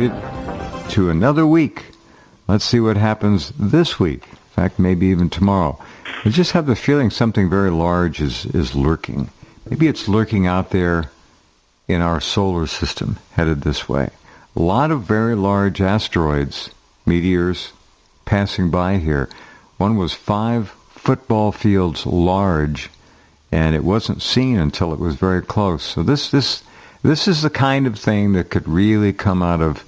it to another week. Let's see what happens this week. In fact, maybe even tomorrow. I just have the feeling something very large is lurking. Maybe it's lurking out there in our solar system, headed this way. A lot of very large asteroids, meteors, passing by here. One was 5 football fields large, and it wasn't seen until it was very close. So this is the kind of thing that could really come out of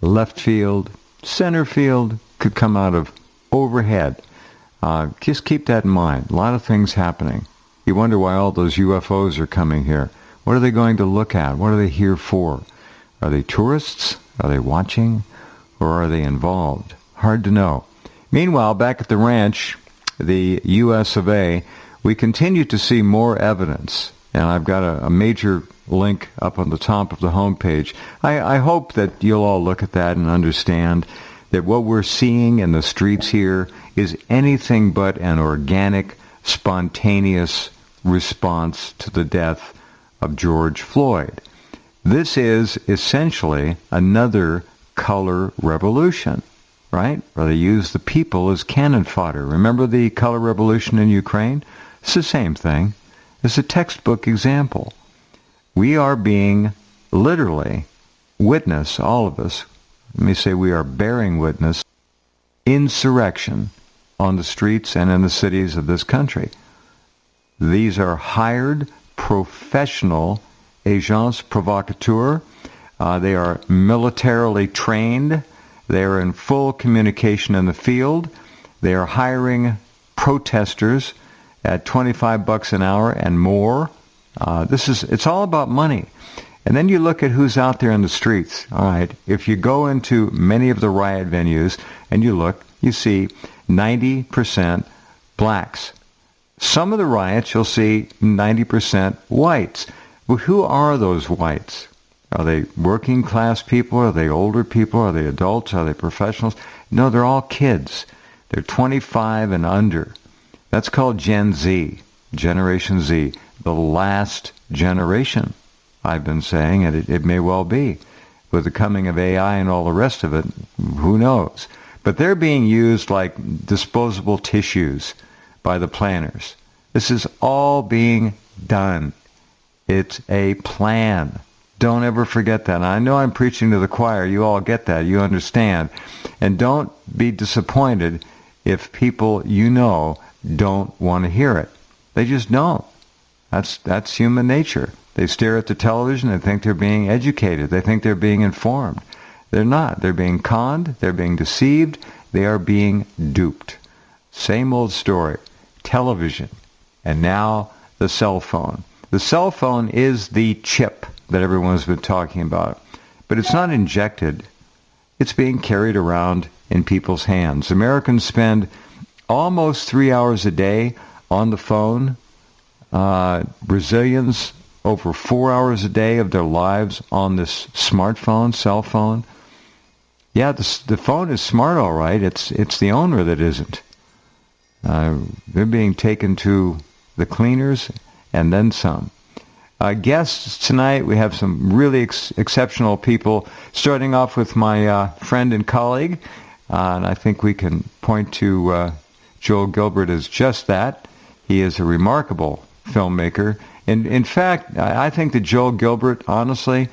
left field, center field, could come out of overhead. Just keep that in mind. A lot of things happening. You wonder why all those UFOs are coming here. What are they going to look at? What are they here for? Are they tourists? Are they watching? Or are they involved? Hard to know. Meanwhile, back at the ranch, the U.S. of A., we continue to see more evidence. And I've got a major link up on the top of the homepage. I hope that you'll all look at that and understand that what we're seeing in the streets here is anything but an organic, spontaneous response to the death of George Floyd. This is essentially another color revolution, right? Where they use the people as cannon fodder. Remember the color revolution in Ukraine? It's the same thing. It's a textbook example. We are being literally witness, all of us, let me say we are bearing witness, insurrection on the streets and in the cities of this country. These are hired, professional agents provocateurs. They are militarily trained. They are in full communication in the field. They are hiring protesters at $25 an hour and more. It's all about money. And then you look at who's out there in the streets. All right, if you go into many of the riot venues and you look, you see 90% blacks. Some of the riots you'll see 90% whites. Well, who are those whites? Are they working class people? Are they older people? Are they adults? Are they professionals? No, they're all kids. They're 25 and under. That's called Gen Z, Generation Z, the last generation, I've been saying, and it may well be. With the coming of AI and all the rest of it, who knows? But they're being used like disposable tissues by the planners. This is all being done. It's a plan. Don't ever forget that. I know I'm preaching to the choir. You all get that. You understand. And don't be disappointed if people you know don't want to hear it. They just don't. That's human nature. They stare at the television and think they're being educated. They think they're being informed. They're not. They're being conned. They're being deceived. They are being duped. Same old story. Television. And now the cell phone. The cell phone is the chip that everyone's been talking about. But it's not injected. It's being carried around in people's hands. Americans spend almost 3 hours a day on the phone. Brazilians, over 4 hours a day of their lives on this smartphone, cell phone. Yeah, the phone is smart, all right. It's the owner that isn't. They're being taken to the cleaners and then some. Guests tonight, we have some really exceptional people, starting off with my friend and colleague, and I think we can point to Joel Gilbert as just that. He is a remarkable filmmaker. And in fact, I think that Joel Gilbert, honestly,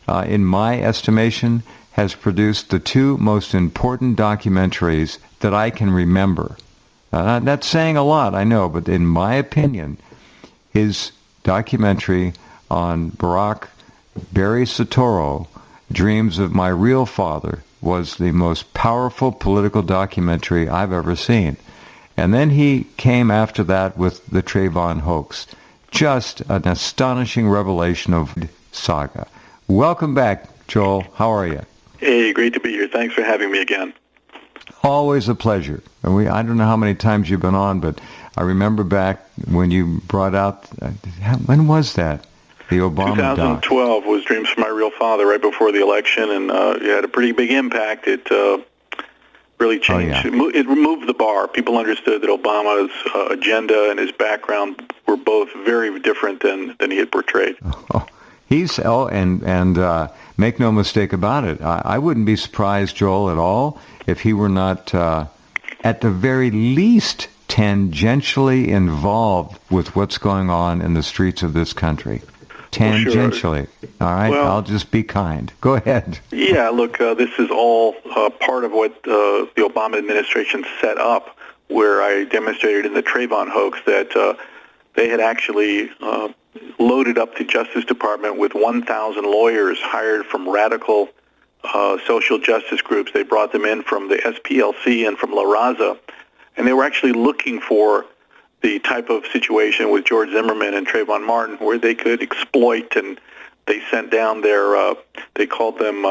in my estimation, has produced the 2 most important documentaries that I can remember. That's saying a lot, I know, but in my opinion, his documentary on Barack Barry Soetoro, Dreams of My Real Father, was the most powerful political documentary I've ever seen. And then he came after that with the Trayvon hoax. Just an astonishing revelation of saga. Welcome back, Joel. How are you? Hey, great to be here. Thanks for having me again. Always a pleasure. And I don't know how many times you've been on, but I remember back when you brought out, when was that? The Obama 2012 was Dreams from My Real Father, right before the election, and it had a pretty big impact. It really changed. Oh, yeah. It removed the bar. People understood that Obama's agenda and his background were both very different than he had portrayed. Oh, And make no mistake about it. I wouldn't be surprised, Joel, at all if he were not, at the very least, tangentially involved with what's going on in the streets of this country. Tangentially. Sure. All right, well, I'll just be kind. Go ahead. Yeah, look, this is all part of what the Obama administration set up, where I demonstrated in the Trayvon hoax that they had actually loaded up the Justice Department with 1,000 lawyers hired from radical social justice groups. They brought them in from the SPLC and from La Raza, and they were actually looking for the type of situation with George Zimmerman and Trayvon Martin where they could exploit, and they sent down their, they called them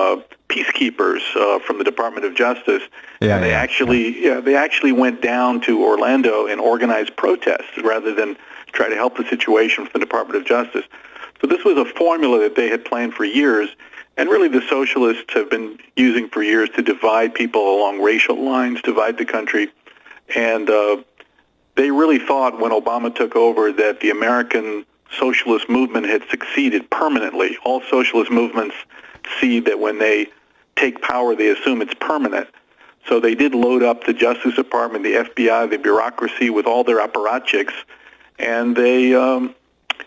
peacekeepers from the Department of Justice. And they actually went down to Orlando and organized protests rather than try to help the situation from the Department of Justice. So this was a formula that they had planned for years, and really the socialists have been using for years to divide people along racial lines, divide the country. And they really thought when Obama took over that the American socialist movement had succeeded permanently. All socialist movements see that when they take power, they assume it's permanent. So they did load up the Justice Department, the FBI, the bureaucracy with all their apparatchiks, and they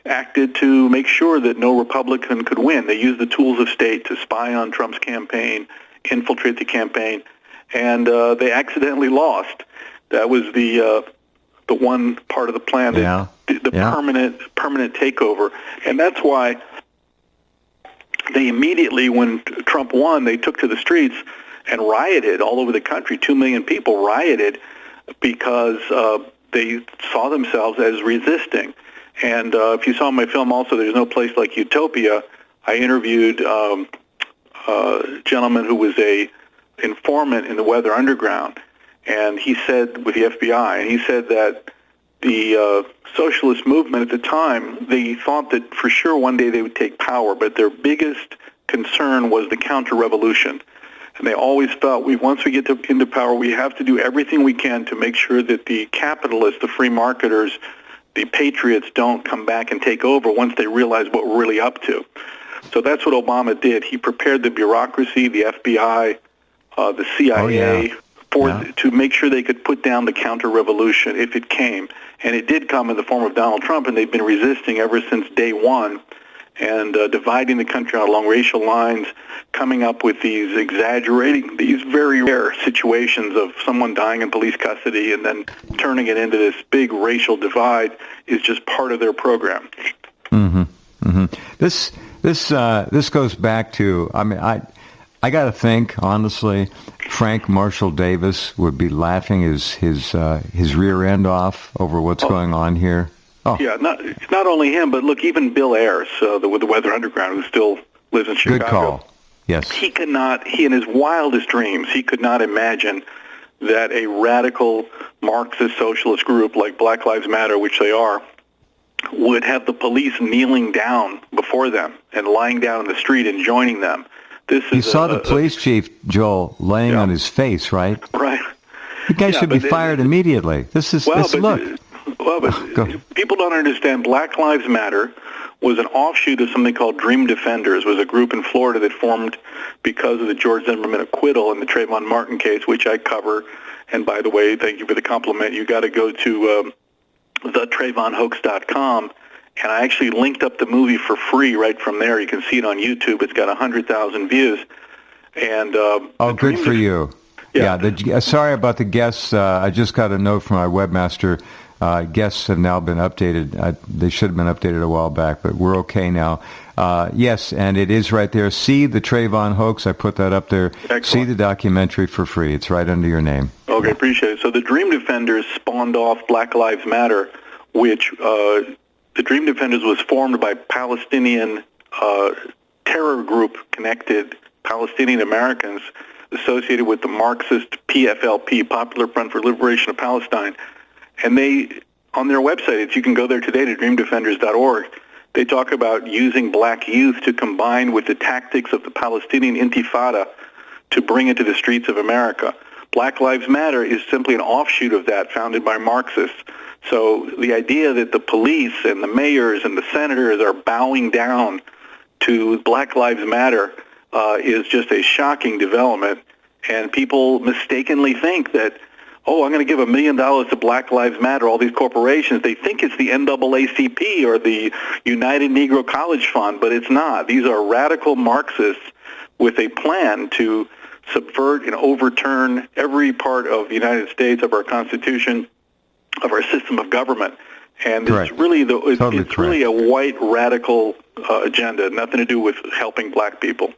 acted to make sure that no Republican could win. They used the tools of state to spy on Trump's campaign, infiltrate the campaign, and they accidentally lost. That was the one part of the plan, permanent takeover. And that's why they immediately, when Trump won, they took to the streets and rioted all over the country. 2 million people rioted because they saw themselves as resisting. And if you saw my film also, There's No Place Like Utopia, I interviewed a gentleman who was a informant in the Weather Underground. And he said, with the FBI, and he said that the socialist movement at the time, they thought that for sure one day they would take power, but their biggest concern was the counter-revolution. And they always felt, once we get into power, we have to do everything we can to make sure that the capitalists, the free marketers, the patriots don't come back and take over once they realize what we're really up to. So that's what Obama did. He prepared the bureaucracy, the FBI, the CIA, to make sure they could put down the counter-revolution if it came. And it did come in the form of Donald Trump, and they've been resisting ever since day one, and dividing the country along racial lines, coming up with these very rare situations of someone dying in police custody and then turning it into this big racial divide is just part of their program. Mm-hmm. Mm-hmm. This goes back to, I got to think, honestly, Frank Marshall Davis would be laughing his rear end off over what's going on here. Oh. Yeah, not only him, but look, even Bill Ayers, with the Weather Underground, who still lives in Chicago. Good call. Yes. He in his wildest dreams, he could not imagine that a radical Marxist socialist group like Black Lives Matter, which they are, would have the police kneeling down before them and lying down in the street and joining them. You saw the police chief, Joel, laying on his face, right? Right. The guy should be fired immediately. People don't understand. Black Lives Matter was an offshoot of something called Dream Defenders. It was a group in Florida that formed because of the George Zimmerman acquittal in the Trayvon Martin case, which I cover. And by the way, thank you for the compliment. You got to go to thetrayvonhoax.com. And I actually linked up the movie for free right from there. You can see it on YouTube. It's got 100,000 views. And good for you. Yeah. Sorry about the guests. I just got a note from our webmaster. Guests have now been updated. They should have been updated a while back, but we're okay now. Yes, and it is right there. See the Trayvon hoax. I put that up there. Excellent. See the documentary for free. It's right under your name. Okay, appreciate it. So the Dream Defenders spawned off Black Lives Matter, which the Dream Defenders was formed by Palestinian terror group connected Palestinian Americans associated with the Marxist PFLP, Popular Front for Liberation of Palestine. And they, on their website, you can go there today to dreamdefenders.org, they talk about using black youth to combine with the tactics of the Palestinian Intifada to bring it to the streets of America. Black Lives Matter is simply an offshoot of that, founded by Marxists. So the idea that the police and the mayors and the senators are bowing down to Black Lives Matter is just a shocking development, and people mistakenly think that, oh, I'm going to give $1 million to Black Lives Matter, all these corporations. They think it's the NAACP or the United Negro College Fund, but it's not. These are radical Marxists with a plan to subvert and overturn every part of the United States, of our Constitution, of our system of government. And Correct. it's really Totally really a white radical agenda, nothing to do with helping black people.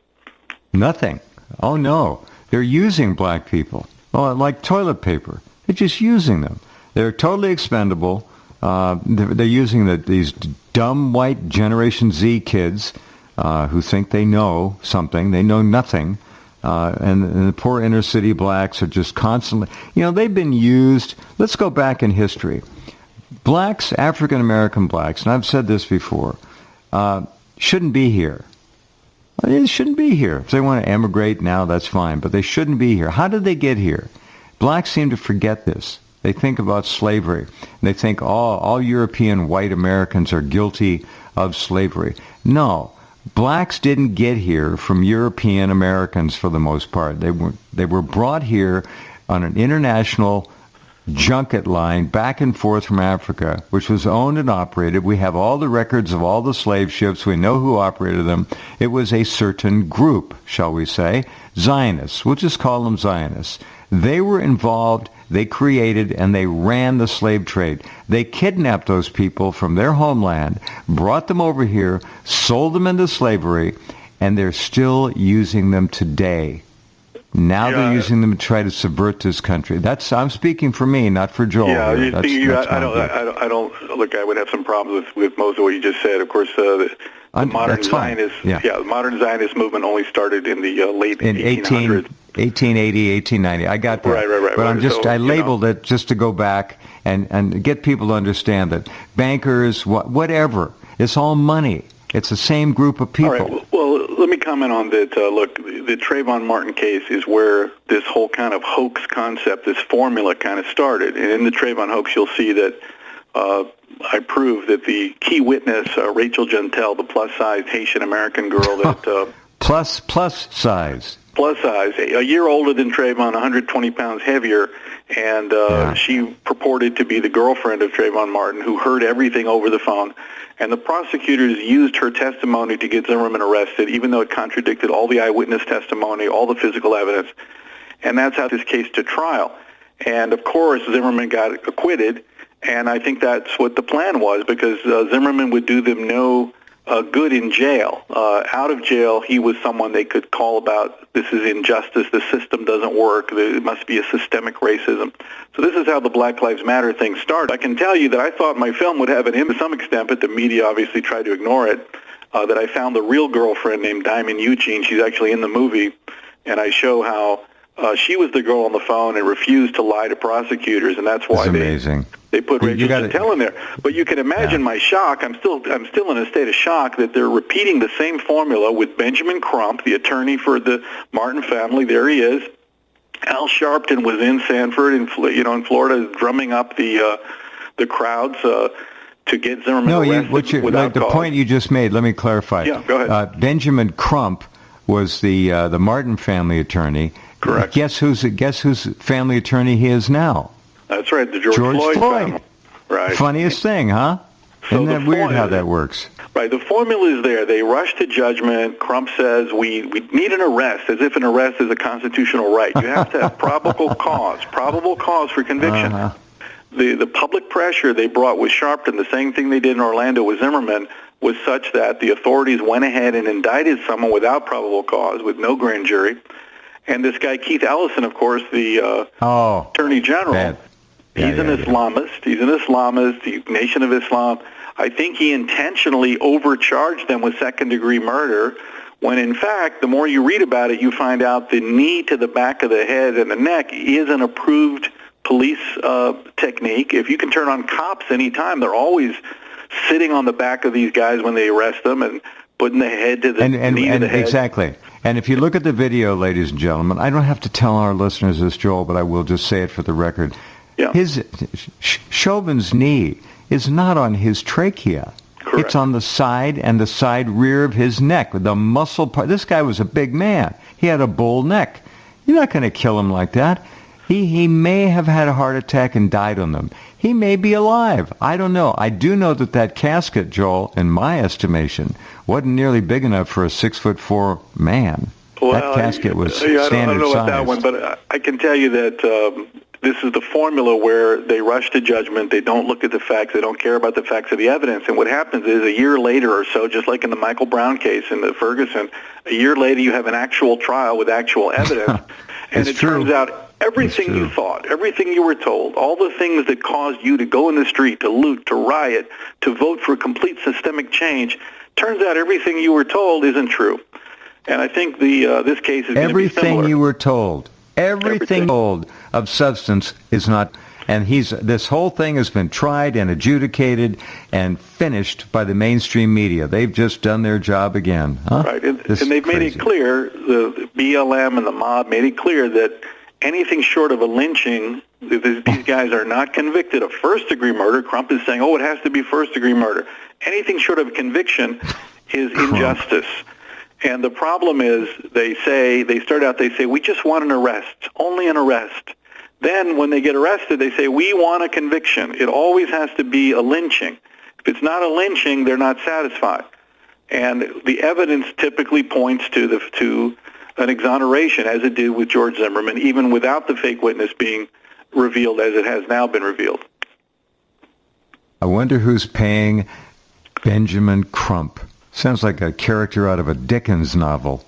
Nothing. Oh, no. They're using black people. Oh, like toilet paper. They're just using them. They're totally expendable. They're using these dumb white Generation Z kids who think they know something. They know nothing. And the poor inner city blacks are just constantly... they've been used... Let's go back in history. Blacks, African-American blacks, and I've said this before, shouldn't be here. They shouldn't be here. If they want to emigrate now, that's fine, but they shouldn't be here. How did they get here? Blacks seem to forget this. They think about slavery. They think all European white Americans are guilty of slavery. No, blacks didn't get here from European Americans for the most part. They were brought here on an international junket line back and forth from Africa, which was owned and operated. We have all the records of all the slave ships. We know who operated them. It was a certain group, shall we say, Zionists. We'll just call them Zionists. They were involved, they created, and they ran the slave trade. They kidnapped those people from their homeland, brought them over here, sold them into slavery, and they're still using them today. Now they're using them to try to subvert this country. I'm speaking for me, not for Joel. Yeah, I don't look. I would have some problems with most of what you just said. Of course, the modern Zionist, the modern Zionist movement only started in the late 1800s. 1880, 1890. I got that. Right. But I labeled it just to go back and get people to understand that bankers, whatever, it's all money. It's the same group of people. All right. Well, let me comment on that. Look, the Trayvon Martin case is where this whole kind of hoax concept, this formula kind of started. And in the Trayvon hoax, you'll see that I proved that the key witness, Rachel Gentel, the plus-sized Haitian-American girl that... plus size. Plus size, a year older than Trayvon, 120 pounds heavier, and she purported to be the girlfriend of Trayvon Martin, who heard everything over the phone. And the prosecutors used her testimony to get Zimmerman arrested, even though it contradicted all the eyewitness testimony, all the physical evidence. And that's how this case to trial. And, of course, Zimmerman got acquitted, and I think that's what the plan was, because Zimmerman would do them no good in jail. Out of jail, he was someone they could call about, this is injustice, the system doesn't work, there must be a systemic racism. So this is how the Black Lives Matter thing started. I can tell you that I thought my film would have an impact to some extent, but the media obviously tried to ignore it, that I found the real girlfriend named Diamond Eugene. She's actually in the movie, and I show how she was the girl on the phone and refused to lie to prosecutors, and that's why they put Rachel Gentel in there. But you can imagine my shock. I'm still in a state of shock that they're repeating the same formula with Benjamin Crump, the attorney for the Martin family. There he is. Al Sharpton was in Sanford, in Florida, drumming up the crowds to get Zimmerman arrested without cause. The point you just made, let me clarify. Yeah, go ahead. Benjamin Crump was the Martin family attorney. Correct. Guess whose family attorney he is now? That's right, the George Floyd family. Right. Funniest thing, huh? Isn't that weird how that works? Right, the formula is there. They rush to judgment. Crump says, we need an arrest, as if an arrest is a constitutional right. You have to have probable cause for conviction. The public pressure they brought with Sharpton, the same thing they did in Orlando with Zimmerman, was such that the authorities went ahead and indicted someone without probable cause, with no grand jury. And this guy, Keith Ellison, of course, the Attorney General, he's an Islamist. He's an Islamist, the Nation of Islam. I think he intentionally overcharged them with second-degree murder, when in fact, the more you read about it, you find out the knee to the back of the head and the neck is an approved police technique. If you can turn on cops anytime, they're always sitting on the back of these guys when they arrest them and putting the head to the knee to the head. Exactly. And if you look at the video, ladies and gentlemen, I don't have to tell our listeners this, Joel, but I will just say it for the record. Yeah. Chauvin's knee is not on his trachea. Correct. It's on the side and the side rear of his neck, the muscle part. This guy was a big man. He had a bull neck. You're not going to kill him like that. He may have had a heart attack and died on them. He may be alive. I don't know. I do know that casket, Joel, in my estimation, wasn't nearly big enough for a 6'4" man. Well, that casket was standard size. I don't know about that one, but I can tell you that this is the formula where they rush to judgment. They don't look at the facts. They don't care about the facts of the evidence. And what happens is a year later or so, just like in the Michael Brown case in the Ferguson, a year later you have an actual trial with actual evidence. And it turns out everything you thought, everything you were told, all the things that caused you to go in the street, to loot, to riot, to vote for complete systemic change, turns out everything you were told isn't true. And I think this case is going to be similar. Everything you were told. Everything told of substance is not, and this whole thing has been tried and adjudicated and finished by the mainstream media. They've just done their job again. Huh? Right, and they've made it clear, the BLM and the mob made it clear that anything short of a lynching, these guys are not convicted of first-degree murder. Crump is saying, it has to be first-degree murder. Anything short of a conviction is injustice. And the problem is, they say, we just want an arrest, only an arrest. Then when they get arrested, they say, we want a conviction. It always has to be a lynching. If it's not a lynching, they're not satisfied. And the evidence typically points to an exoneration, as it did with George Zimmerman, even without the fake witness being revealed as it has now been revealed. I wonder who's paying Benjamin Crump. Sounds like a character out of a Dickens novel.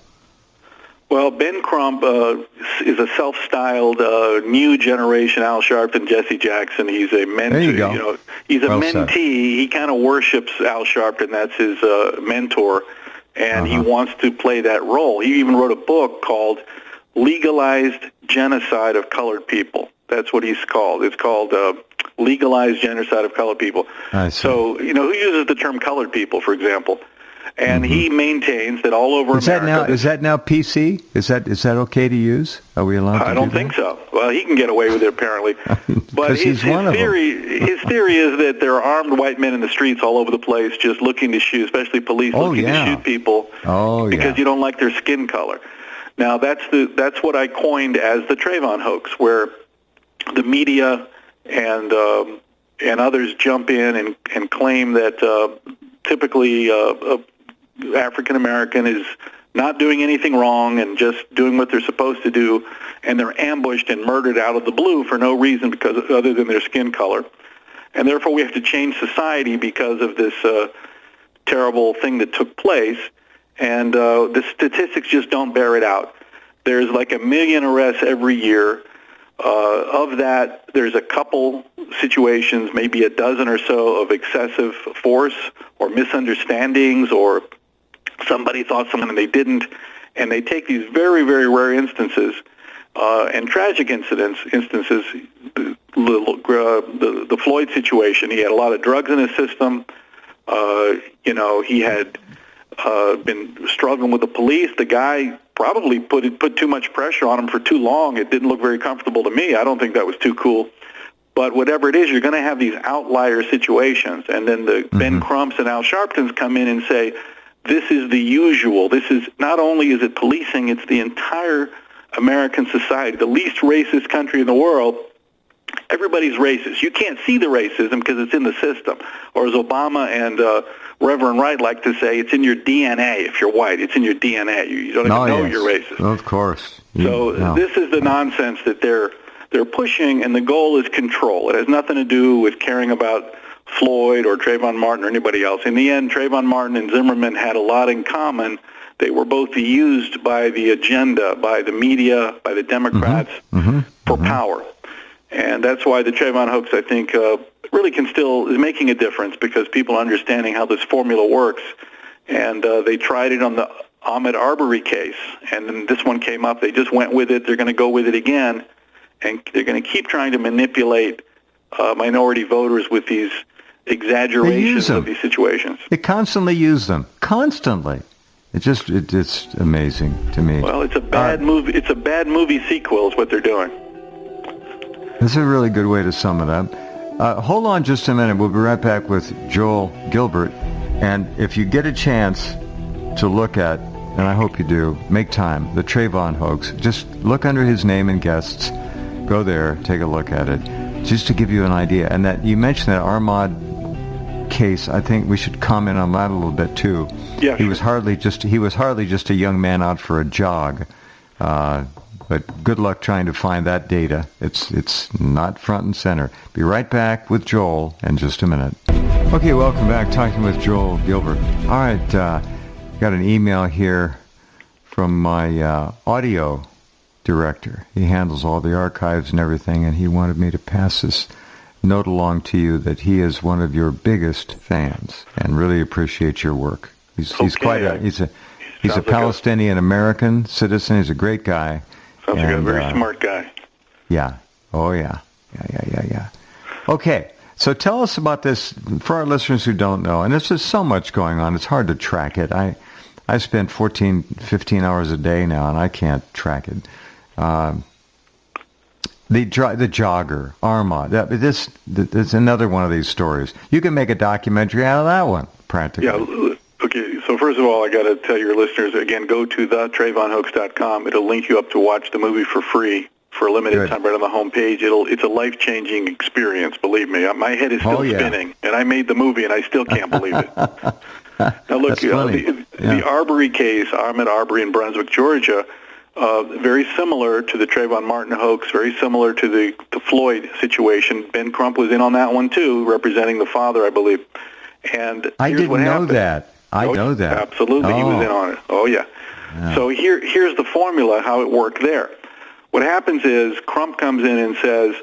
Well, Ben Crump is a self-styled new generation Al Sharpton, Jesse Jackson. He's a mentee. There you go. He's a well mentee. Said. He kind of worships Al Sharpton. That's his mentor, and he wants to play that role. He even wrote a book called Legalized Genocide of Colored People. That's what he's called. It's called Legalized Genocide of Colored People. I see. So, who uses the term colored people, for example? And he maintains that all over America... Is that now PC? Is that okay to use? Are we allowed to do that? I don't think so. Well, he can get away with it, apparently. But his theory is that there are armed white men in the streets all over the place just looking to shoot, especially police looking to shoot people because you don't like their skin color. Now, that's what I coined as the Trayvon hoax, where the media and others jump in and claim that typically African American is not doing anything wrong and just doing what they're supposed to do, and they're ambushed and murdered out of the blue for no reason because other than their skin color. And therefore we have to change society because of this terrible thing that took place. And the statistics just don't bear it out. There's like 1 million arrests every year. Of that, there's a couple situations, maybe a dozen or so, of excessive force or misunderstandings, or somebody thought something and they didn't. And they take these very, very rare instances and tragic instances. The Floyd situation, he had a lot of drugs in his system. He had been struggling with the police. The guy probably put too much pressure on him for too long. It didn't look very comfortable to me. I don't think that was too cool. But whatever it is, you're going to have these outlier situations. And then the Ben Crumps and Al Sharptons come in and say, this is the usual. This is not only is it policing, it's the entire American society, the least racist country in the world. Everybody's racist. You can't see the racism because it's in the system. Or as Obama and Reverend Wright like to say, it's in your DNA. If you're white, it's in your DNA. You don't even know you're racist. Of course. This is the nonsense that they're pushing, and the goal is control. It has nothing to do with caring about Floyd or Trayvon Martin or anybody else. In the end, Trayvon Martin and Zimmerman had a lot in common. They were both used by the agenda, by the media, by the Democrats for power. And that's why the Trayvon hoax, I think, really is making a difference, because people are understanding how this formula works. And they tried it on the Ahmaud Arbery case, and then this one came up. They just went with it. They're going to go with it again, and they're going to keep trying to manipulate minority voters with these exaggerations of these situations. They constantly use them. Constantly. It's amazing to me. Well, it's a bad movie. It's a bad movie sequel is what they're doing. That's a really good way to sum it up. Hold on just a minute. We'll be right back with Joel Gilbert And if you get a chance to look at, and I hope you do, make time, the Trayvon hoax, just look under his name and guests, go there, take a look at it, just to give you an idea. And that you mentioned that Ahmaud case, I think we should comment on that a little bit too. Yeah, he was hardly just a young man out for a jog. But good luck trying to find that data. It's not front and center. Be right back with Joel in just a minute. Okay, welcome back. Talking with Joel Gilbert. All right, got an email here from my audio director. He handles all the archives and everything, and he wanted me to pass this note along to you that he is one of your biggest fans and really appreciates your work. He's a Palestinian American citizen. He's a great guy. Sounds like a very smart guy. Yeah. Oh, yeah. Yeah. Okay. So tell us about this for our listeners who don't know. And there's just so much going on. It's hard to track it. I spend 14, 15 hours a day now, and I can't track it. The jogger, Ahmaud. This is another one of these stories. You can make a documentary out of that one, practically. Yeah. Okay, so first of all, I got to tell your listeners, again, go to thetrayvonhoax.com. It'll link you up to watch the movie for free for a limited time right on the home page. It's a life-changing experience, believe me. My head is still spinning, and I made the movie, and I still can't believe it. Now, look, the Arbery case, Ahmaud Arbery in Brunswick, Georgia, very similar to the Trayvon Martin hoax, very similar to the Floyd situation. Ben Crump was in on that one, too, representing the father, I believe. And I didn't know that. I know that. Absolutely, he was in on it. Oh, yeah. So here's the formula, how it worked there. What happens is Crump comes in and says,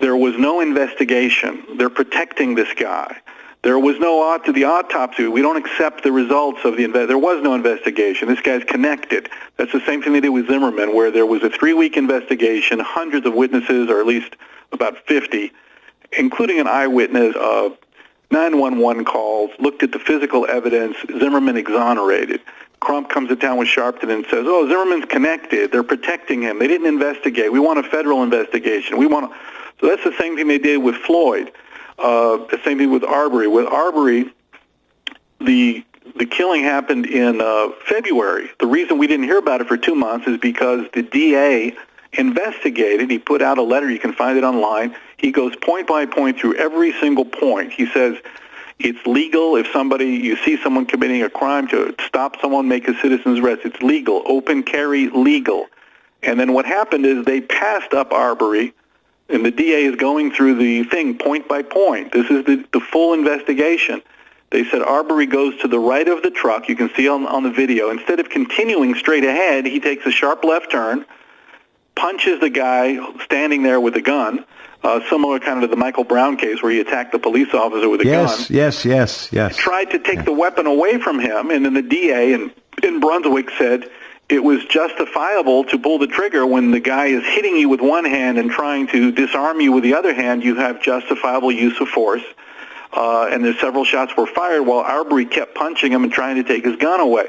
there was no investigation. They're protecting this guy. There was no the autopsy. We don't accept the results of there was no investigation. This guy's connected. That's the same thing they did with Zimmerman, where there was a 3-week investigation, hundreds of witnesses, or at least about 50, including an eyewitness, 911 calls, looked at the physical evidence. Zimmerman exonerated. Crump comes to town with Sharpton and says, oh, Zimmerman's connected. They're protecting him. They didn't investigate. We want a federal investigation. So that's the same thing they did with Floyd. The same thing with Arbery. With Arbery, the killing happened in February. The reason we didn't hear about it for 2 months is because the DA investigated. He put out a letter. You can find it online. He goes point by point through every single point. He says it's legal if you see someone committing a crime to stop someone, make a citizen's arrest. It's legal. Open carry, legal. And then what happened is they passed up Arbery, and the DA is going through the thing point by point. This is the full investigation. They said Arbery goes to the right of the truck. You can see on the video. Instead of continuing straight ahead, he takes a sharp left turn, punches the guy standing there with a gun, similar kind of to the Michael Brown case where he attacked the police officer with a gun. Yes. Tried to take the weapon away from him, and then the DA in Brunswick said it was justifiable to pull the trigger when the guy is hitting you with one hand and trying to disarm you with the other hand. You have justifiable use of force. And there's several shots were fired while Arbery kept punching him and trying to take his gun away.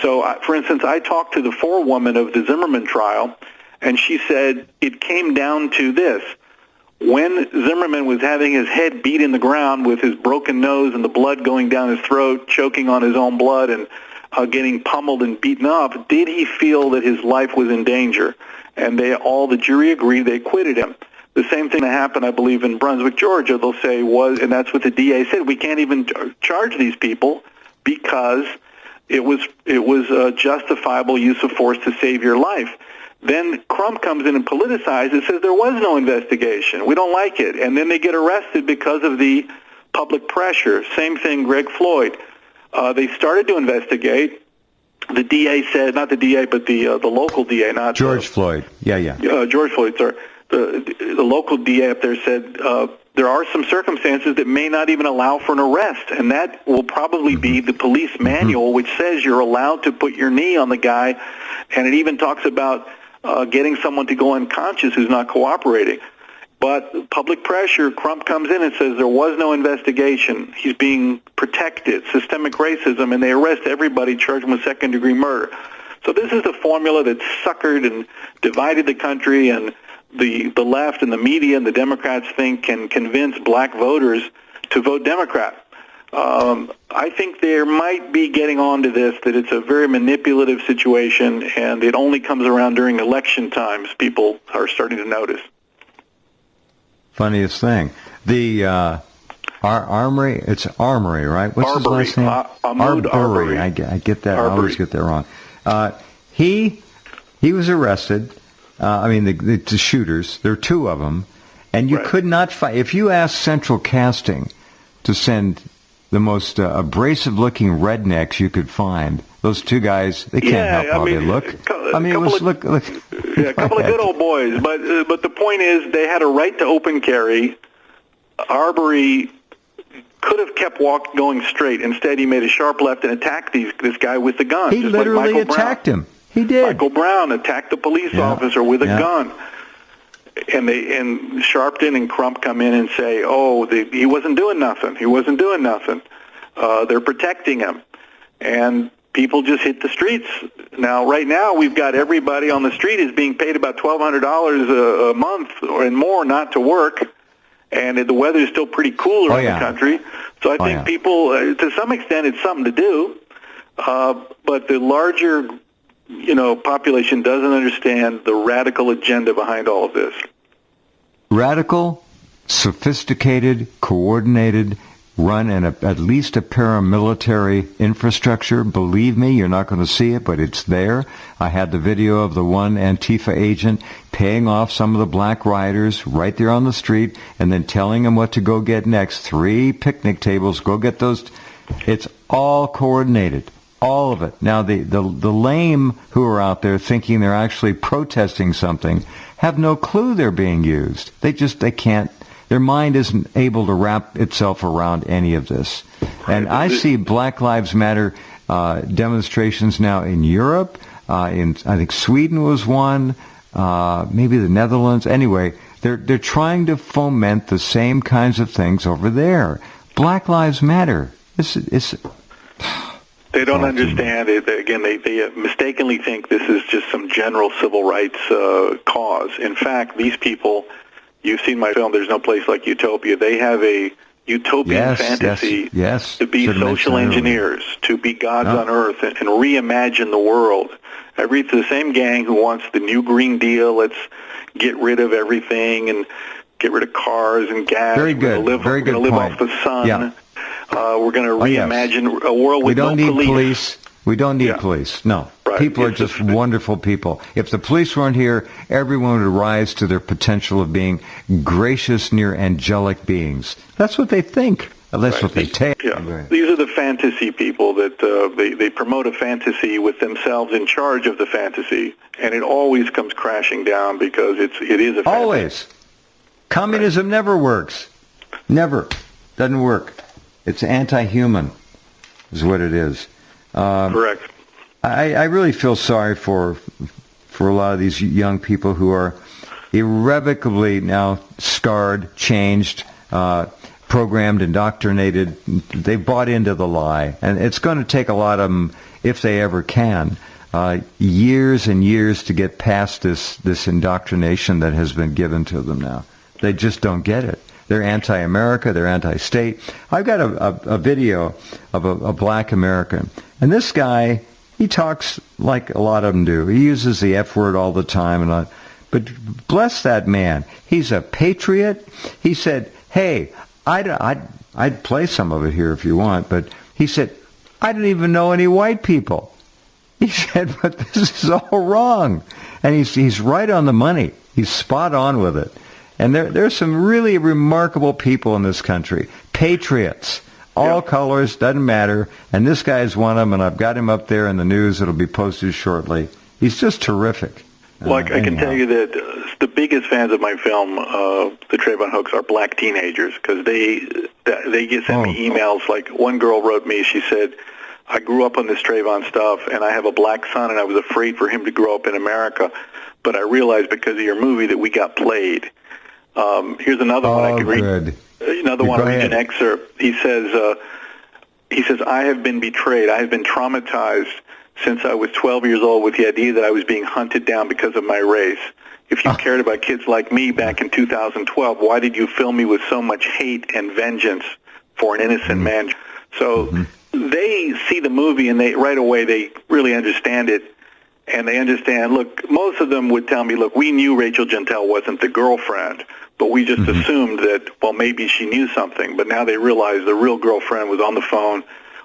So, for instance, I talked to the forewoman of the Zimmerman trial, and she said it came down to this. When Zimmerman was having his head beat in the ground with his broken nose and the blood going down his throat, choking on his own blood and getting pummeled and beaten up, did he feel that his life was in danger? And the jury agreed, they acquitted him. The same thing that happened, I believe, in Brunswick, Georgia, they'll say and that's what the DA said, we can't even charge these people because it was justifiable use of force to save your life. Then Crump comes in and politicizes and says there was no investigation. We don't like it. And then they get arrested because of the public pressure. Same thing, Greg Floyd. They started to investigate. The DA said, not the DA, but the local DA, not George Floyd. Yeah. George Floyd, sorry. The local DA up there said there are some circumstances that may not even allow for an arrest, and that will probably be the police manual, which says you're allowed to put your knee on the guy, and it even talks about getting someone to go unconscious who's not cooperating. But public pressure, Crump comes in and says there was no investigation. He's being protected, systemic racism, and they arrest everybody, charge him with second-degree murder. So this is the formula that suckered and divided the country, and the left and the media and the Democrats think can convince black voters to vote Democrat. I think there might be getting on to this, that it's a very manipulative situation, and it only comes around during election times. People are starting to notice. Funniest thing. The Armory, it's Armory, right? What's Arbery. his last name? Ahmaud Arbery. Arbery. I get that. Arbery. I always get that wrong. He was arrested. The shooters, there are two of them, and you could not fight. If you asked Central Casting to send the most abrasive-looking rednecks you could find, those two guys, they can't help how they look. A couple of good old boys. But the point is, they had a right to open carry. Arbery could have kept going straight. Instead, he made a sharp left and attacked this guy with the gun. He literally attacked him. He did. Michael Brown attacked the police officer with a gun. And Sharpton and Crump come in and say, he wasn't doing nothing. He wasn't doing nothing. They're protecting him. And people just hit the streets. Now, right now, we've got everybody on the street is being paid about $1,200 a month and more not to work. And the weather is still pretty cool around the country. So I think people, to some extent, it's something to do. But the larger population doesn't understand the radical agenda behind all of this. Radical, sophisticated, coordinated, run in at least a paramilitary infrastructure. Believe me, you're not going to see it, but it's there. I had the video of the one Antifa agent paying off some of the black rioters right there on the street and then telling them what to go get next. 3 picnic tables, go get those. It's all coordinated. All of it. Now, the lame who are out there thinking they're actually protesting something have no clue they're being used. They can't. Their mind isn't able to wrap itself around any of this. And I see Black Lives Matter demonstrations now in Europe. I think Sweden was one. Maybe the Netherlands. Anyway, they're trying to foment the same kinds of things over there. Black Lives Matter. They don't understand it. Again, they mistakenly think this is just some general civil rights cause. In fact, these people, you've seen my film, There's No Place Like Utopia. They have a utopian fantasy to be social engineers, to be gods on earth, and reimagine the world. The same gang who wants the new Green Deal, let's get rid of everything and get rid of cars and gas. Very good. Very good point. We're going to live off the sun. Yeah. We're going to reimagine a world with no police. We don't need police. We don't need police. No. Right. People are just wonderful people. If the police weren't here, everyone would rise to their potential of being gracious, near angelic beings. That's what they think. That's what they take. Yeah. These are the fantasy people that they promote a fantasy with themselves in charge of the fantasy, and it always comes crashing down because it is a fantasy. Always. Communism never works. Never. Doesn't work. It's anti-human, is what it is. Correct. I really feel sorry for a lot of these young people who are irrevocably now scarred, changed, programmed, indoctrinated. They've bought into the lie. And it's going to take a lot of them, if they ever can, years and years to get past this indoctrination that has been given to them now. They just don't get it. They're anti-America. They're anti-state. I've got a video of a black American. And this guy, he talks like a lot of them do. He uses the F word all the time. But bless that man. He's a patriot. He said, hey, I'd play some of it here if you want. But he said, I don't even know any white people. He said, but this is all wrong. And he's right on the money. He's spot on with it. And there's some really remarkable people in this country. Patriots. All colors, doesn't matter. And this guy's one of them, and I've got him up there in the news. It'll be posted shortly. He's just terrific. Well, I can tell you that the biggest fans of my film, The Trayvon Hoax, are black teenagers because they send me emails. Like one girl wrote me, she said, I grew up on this Trayvon stuff, and I have a black son, and I was afraid for him to grow up in America. But I realized because of your movie that we got played. Here's another one I can read. Good. Another one, read an excerpt. He says, I have been betrayed. I have been traumatized since I was 12 years old with the idea that I was being hunted down because of my race. If you cared about kids like me back in 2012, why did you fill me with so much hate and vengeance for an innocent man? So they see the movie, and they right away they really understand it. And they understand, look, most of them would tell me, look, we knew Rachel Jeantel wasn't the girlfriend, but we just assumed that, well, maybe she knew something. But now they realize the real girlfriend was on the phone.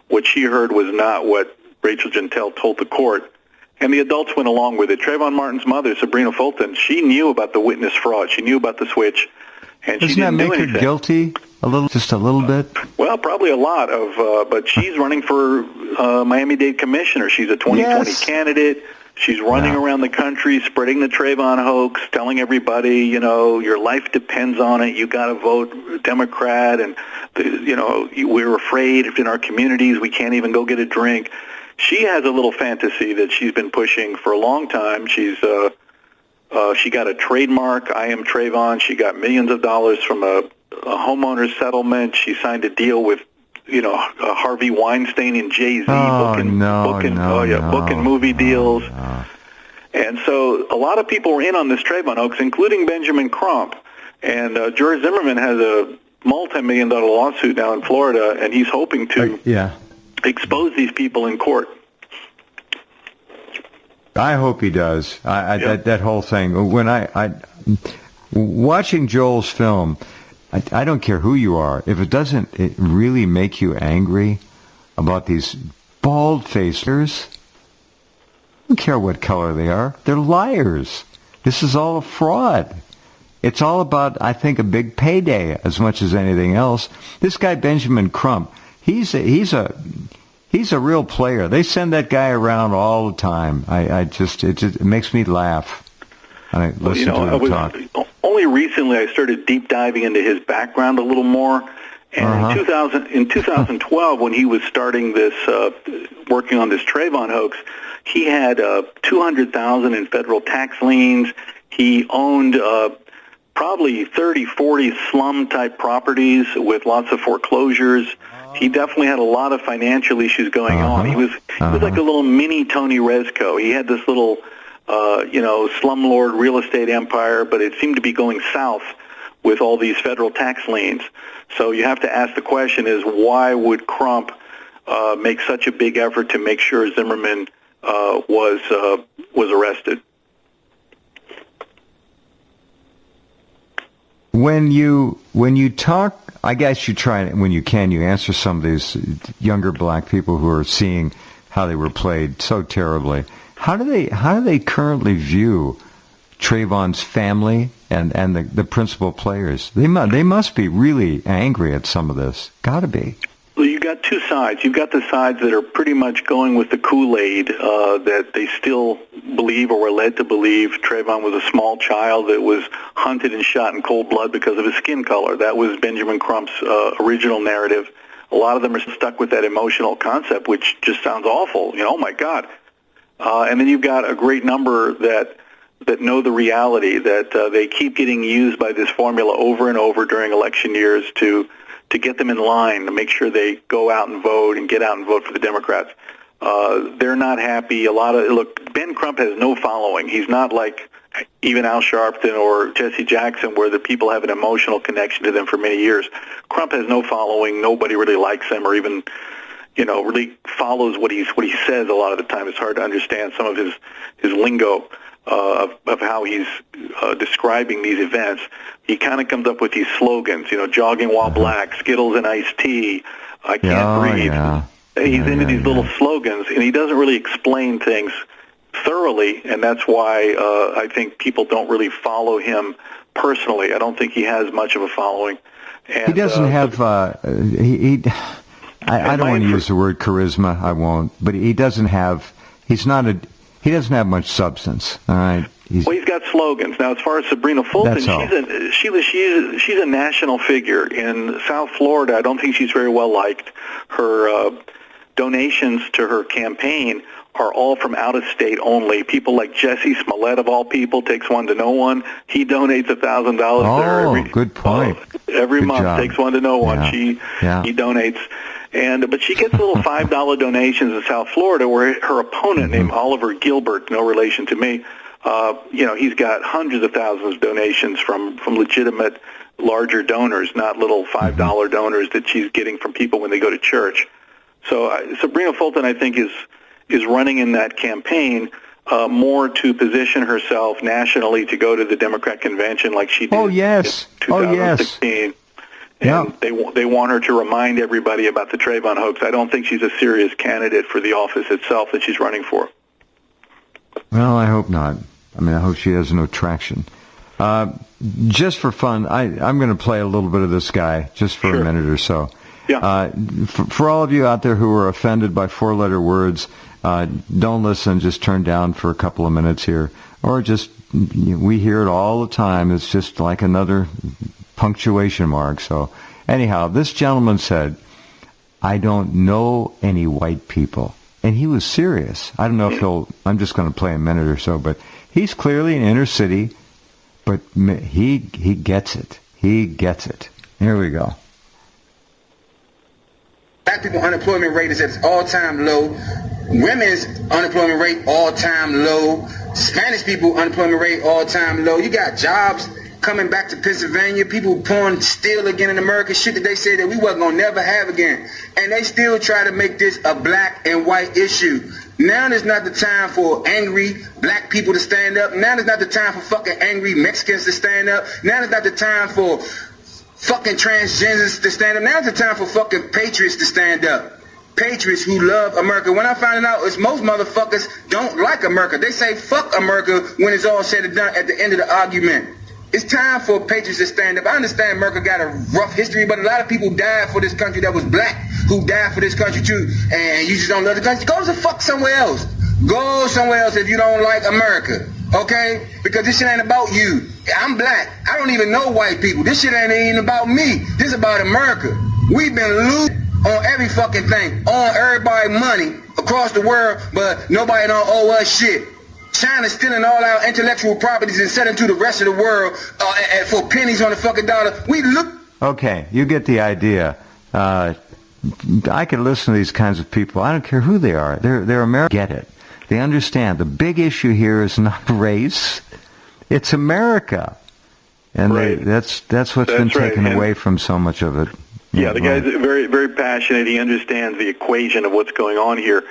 What she heard was not what Rachel Jeantel told the court. And the adults went along with it. Trayvon Martin's mother, Sabrina Fulton, she knew about the witness fraud. She knew about the switch, and she didn't do anything. Doesn't that make her guilty a little, just a little bit? Well, probably a lot of, but she's running for Miami-Dade commissioner. She's a 2020 candidate. She's running around the country, spreading the Trayvon hoax, telling everybody, you know, your life depends on it. You got to vote Democrat, and we're afraid in our communities we can't even go get a drink. She has a little fantasy that she's been pushing for a long time. She got a trademark, I Am Trayvon. She got millions of dollars from a homeowner settlement. She signed a deal with Harvey Weinstein and Jay-Z booking movie deals. And so a lot of people were in on this Trayvon hoax, including Benjamin Crump. And George Zimmerman has a multi-million-dollar lawsuit now in Florida, and he's hoping to expose these people in court. I hope he does. That whole thing. When I watching Joel's film, I don't care who you are. If it doesn't really make you angry about these bald-facers, I don't care what color they are. They're liars. This is all a fraud. It's all about, I think, a big payday as much as anything else. This guy Benjamin Crump, he's a real player. They send that guy around all the time. It makes me laugh. I listen to him talk. Only recently I started deep diving into his background a little more. And in 2012, when he was starting this, working on this Trayvon hoax, he had $200,000 in federal tax liens. He owned probably 30, 40 slum-type properties with lots of foreclosures. He definitely had a lot of financial issues going on. He was like a little mini Tony Rezko. He had this little slumlord real estate empire, but it seemed to be going south with all these federal tax liens. So you have to ask the question is, why would Crump make such a big effort to make sure Zimmerman was arrested? When you talk, I guess you try, when you can, you answer some of these younger black people who are seeing how they were played so terribly. How do they currently view Trayvon's family and the principal players? They must be really angry at some of this. Got to be. Well, you got two sides. You've got the sides that are pretty much going with the Kool-Aid, that they still believe or were led to believe Trayvon was a small child that was hunted and shot in cold blood because of his skin color. That was Benjamin Crump's original narrative. A lot of them are stuck with that emotional concept, which just sounds awful. Oh my God. And then you've got a great number that know the reality, that they keep getting used by this formula over and over during election years to get them in line, to make sure they go out and vote and get out and vote for the Democrats. They're not happy. Look, Ben Crump has no following. He's not like even Al Sharpton or Jesse Jackson, where the people have an emotional connection to them for many years. Crump has no following. Nobody really likes him or even really follows what he says a lot of the time. It's hard to understand some of his lingo of how he's describing these events. He kind of comes up with these slogans, jogging while black, Skittles and iced tea, I can't breathe. Yeah. He's into these little slogans, and he doesn't really explain things thoroughly, and that's why I think people don't really follow him personally. I don't think he has much of a following. And, he doesn't have... I don't want to use the word charisma. I won't. But he doesn't have. He doesn't have much substance. All right. He's got slogans. Now, as far as Sabrina Fulton, she's a national figure in South Florida. I don't think she's very well liked. Her donations to her campaign are all from out of state only. People like Jesse Smollett, of all people, takes one to no one. He donates $1,000 to her good point. Every good month. Job. Takes one to no one. He donates. But she gets little $5 donations in South Florida, where her opponent, named Oliver Gilbert, no relation to me, he's got hundreds of thousands of donations from legitimate, larger donors, not little $5 donors that she's getting from people when they go to church. So Sabrina Fulton, I think, is running in that campaign more to position herself nationally to go to the Democrat convention like she did in 2016. And they want her to remind everybody about the Trayvon hoax. I don't think she's a serious candidate for the office itself that she's running for. Well, I hope not. I mean, I hope she has no traction. Just for fun, I'm going to play a little bit of this guy just for a minute or so. Yeah. For all of you out there who are offended by four-letter words, don't listen. Just turn down for a couple of minutes here. Or just, we hear it all the time. It's just like another punctuation mark. So anyhow, this gentleman said, I don't know any white people. And he was serious. I don't know if I'm just going to play a minute or so, but he's clearly an inner city, but he gets it. He gets it. Here we go. Black people unemployment rate is at its all-time low. Women's unemployment rate all-time low. Spanish people unemployment rate all-time low. You got jobs coming back to Pennsylvania, people pouring steel again in America, shit that they said that we wasn't gonna never have again. And they still try to make this a black and white issue. Now is not the time for angry black people to stand up. Now is not the time for fucking angry Mexicans to stand up. Now is not the time for fucking transgenders to stand up. Now is the time for fucking patriots to stand up. Patriots who love America. When I find out is most motherfuckers don't like America. They say fuck America when it's all said and done at the end of the argument. It's time for patriots to stand up. I understand America got a rough history, but a lot of people died for this country that was black, who died for this country too, and you just don't love the country. Go the fuck somewhere else. Go somewhere else if you don't like America, okay? Because this shit ain't about you. I'm black. I don't even know white people. This shit ain't even about me. This is about America. We've been losing on every fucking thing, on everybody money across the world, but nobody don't owe us shit. China stealing all our intellectual properties and selling to the rest of the world for pennies on the fucking dollar. We look. Okay, you get the idea. I can listen to these kinds of people. I don't care who they are. They're American. Get it. They understand. The big issue here is not race. It's America. And right. That's what's been taken away from so much of it. Yeah, the guy's very, very passionate. He understands the equation of what's going on here.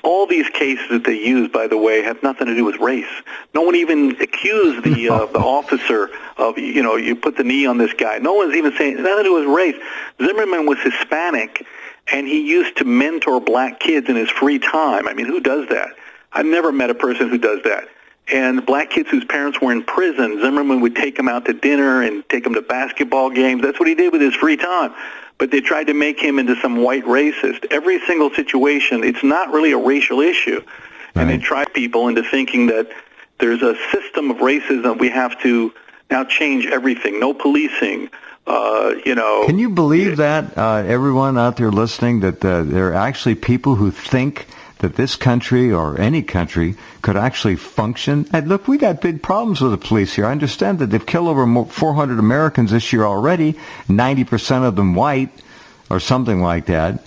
All these cases that they use, by the way, have nothing to do with race. No one even accused the officer of, you put the knee on this guy. No one's even saying nothing to do with race. Zimmerman was Hispanic, and he used to mentor black kids in his free time. I mean, who does that? I've never met a person who does that. And black kids whose parents were in prison, Zimmerman would take them out to dinner and take them to basketball games. That's what he did with his free time. But they tried to make him into some white racist. Every single situation, it's not really a racial issue. Right. And they try people into thinking that there's a system of racism. We have to now change everything. No policing, Can you believe that, everyone out there listening, that there are actually people who think that this country or any country could actually function? And look, we got big problems with the police here. I understand that they've killed over 400 Americans this year already, 90% of them white or something like that.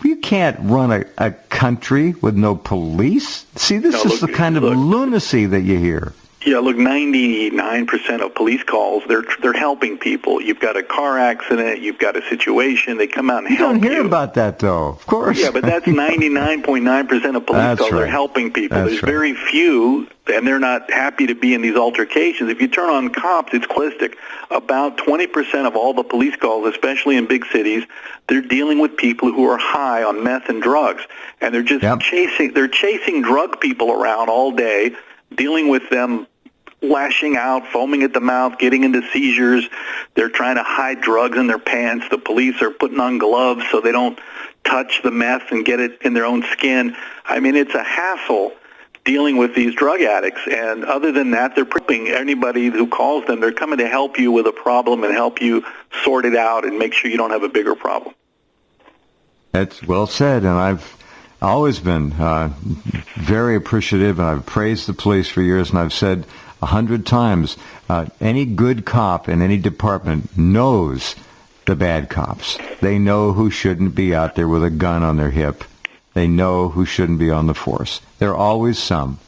You can't run a country with no police. See, this is the kind of lunacy that you hear. Yeah, look, 99% of police calls, they're helping people. You've got a car accident, you've got a situation, they come out and help you. You don't hear about that, though, of course. Yeah, but that's 99.9% of police calls. They're helping people. There's very few, and they're not happy to be in these altercations. If you turn on cops, it's clistic. About 20% of all the police calls, especially in big cities, they're dealing with people who are high on meth and drugs. And they're just chasing drug people around all day, dealing with them lashing out, foaming at the mouth, getting into seizures. They're trying to hide drugs in their pants. The police are putting on gloves so they don't touch the meth and get it in their own skin. I mean, it's a hassle dealing with these drug addicts. And other than that, they're prepping anybody who calls them. They're coming to help you with a problem and help you sort it out and make sure you don't have a bigger problem. That's well said, and I've always been very appreciative, and I've praised the police for years, and I've said 100 times, any good cop in any department knows the bad cops. They know who shouldn't be out there with a gun on their hip. They know who shouldn't be on the force. There are always some.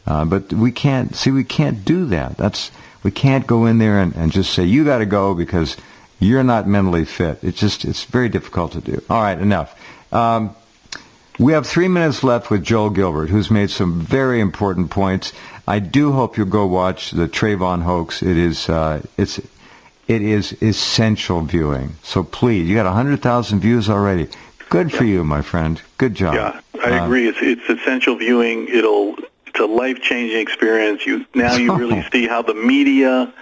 But we can't do that. We can't go in there and just say, you got to go because you're not mentally fit. It's very difficult to do. All right, enough. We have 3 minutes left with Joel Gilbert, who's made some very important points. I do hope you'll go watch the Trayvon hoax. It is essential viewing. So please, you got 100,000 views already. Good for you, my friend. Good job. Yeah, I agree. It's essential viewing. It's a life-changing experience. You really see how the media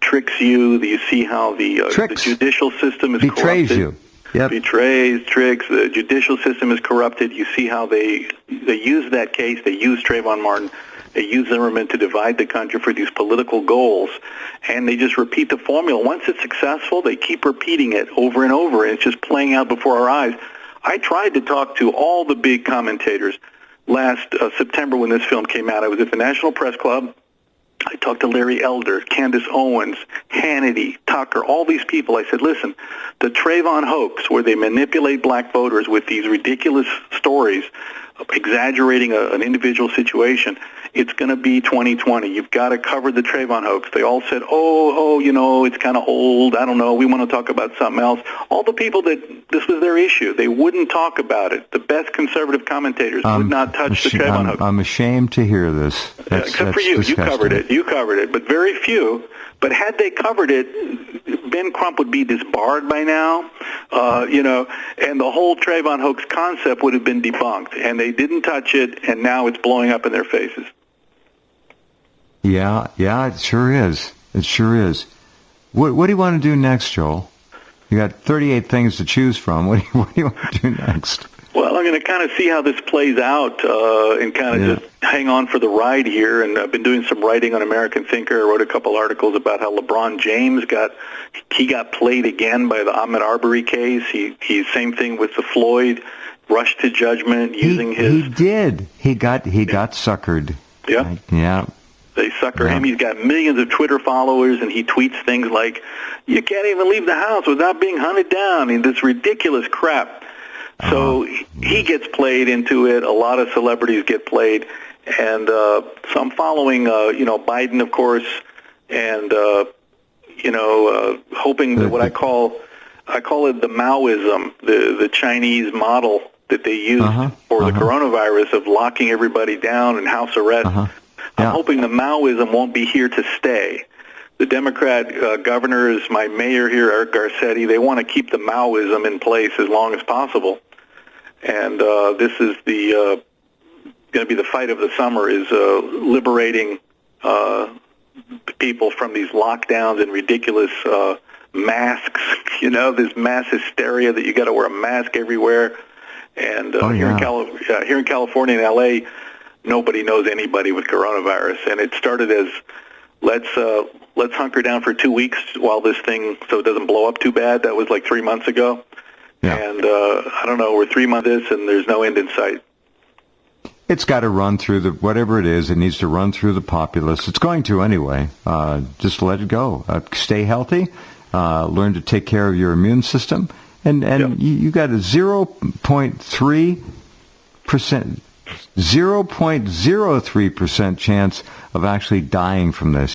tricks you. You see how the judicial system is betrays corrupted. You. Yep. Betrays, tricks. The judicial system is corrupted. You see how they use that case. They use Trayvon Martin. They use Zimmerman to divide the country for these political goals, and they just repeat the formula. Once it's successful, they keep repeating it over and over, and it's just playing out before our eyes. I tried to talk to all the big commentators last September when this film came out. I was at the National Press Club. I talked to Larry Elder, Candace Owens, Hannity, Tucker, all these people. I said, listen, the Trayvon hoax, where they manipulate black voters with these ridiculous stories, exaggerating an individual situation, it's going to be 2020. You've got to cover the Trayvon hoax. They all said, it's kind of old. I don't know. We want to talk about something else. All the people that this was their issue, they wouldn't talk about it. The best conservative commentators would not touch the Trayvon hoax. I'm ashamed to hear this. Except for you. Disgusting. You covered it, but very few. But had they covered it, Ben Crump would be disbarred by now, and the whole Trayvon hoax concept would have been debunked. And they didn't touch it, and now it's blowing up in their faces. Yeah, it sure is. It sure is. What do you want to do next, Joel? You got 38 things to choose from. What do you want to do next? Well, I'm going to kind of see how this plays out and kind of just hang on for the ride here. And I've been doing some writing on American Thinker. I wrote a couple articles about how LeBron James got played again by the Ahmaud Arbery case. He same thing with the Floyd, rushed to judgment using his... He did. He got suckered. Yeah. Yeah. They sucker him. He's got millions of Twitter followers, and he tweets things like, you can't even leave the house without being hunted down. I mean, this ridiculous crap. So he gets played into it. A lot of celebrities get played. And so I'm following, Biden, of course, and, hoping that what I call it the Maoism, the Chinese model that they use for the coronavirus of locking everybody down and house arrest. I'm hoping the Maoism won't be here to stay. The Democrat governors, my mayor here, Eric Garcetti, they want to keep the Maoism in place as long as possible. And this is going to be the fight of the summer, is liberating people from these lockdowns and ridiculous masks. This mass hysteria that you got to wear a mask everywhere. And here in California and L.A., nobody knows anybody with coronavirus, and it started as let's hunker down for 2 weeks while this thing, so it doesn't blow up too bad. That was like 3 months ago, and I don't know, we're 3 months in this, and there's no end in sight. It's got to run through whatever it is. It needs to run through the populace. It's going to anyway. Just let it go. Stay healthy. Learn to take care of your immune system, and you got a 0.03% chance of actually dying from this.